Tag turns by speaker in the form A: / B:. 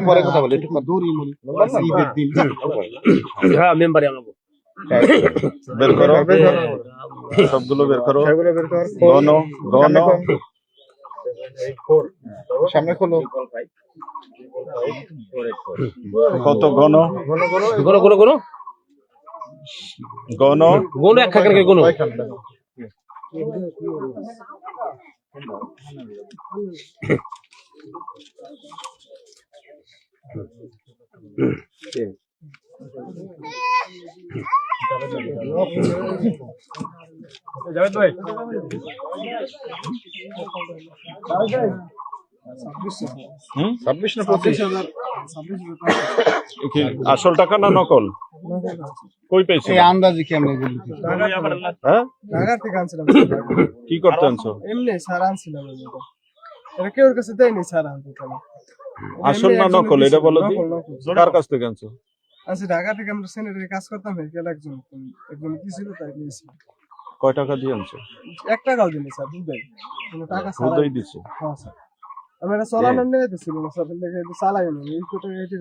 A: পরে কথা বলি, একটু দূরই বলি। ঈদের দিন
B: হ্যাঁ মেম্বারে আমাকে
C: বের করো, সবগুলো বের করো। গণ গণ
A: সামনে খোলো।
C: কত গণ
B: কোনো কোনো কোনো
C: গণ
B: কোনো এক খাকে কোনো জাভেদ ভাই
C: 26 না 25? আসল টাকা না নকল? কই পাইছো?
A: এই আন্দাজি কেমনে বলি?
C: হ্যাঁ,
D: ঢাকা থেকে আনছিলাম।
C: কি করতে আনছো?
D: এমনি স্যার আনছিলাম এটা কেউ কাছে দেয়নি স্যার আনতে।
C: আসল না নকল এটা বলো দি। কার কাছ থেকে আনছো?
D: আচ্ছা ঢাকা থেকে আমরা সেনেটারি কাজ করতাম, এর একজন কি ছিল তাই নিয়েছি।
C: কয় টাকা দিয়ে আনছো?
D: 1 টাকাও দিনি স্যার, দুধই কোনো টাকা ছাড়া।
C: দুধই দিছো?
D: হ্যাঁ স্যার, আমি এটা চালানোর নিয়ে দিছিল না স্যার, চালাই না এই কোটা এটি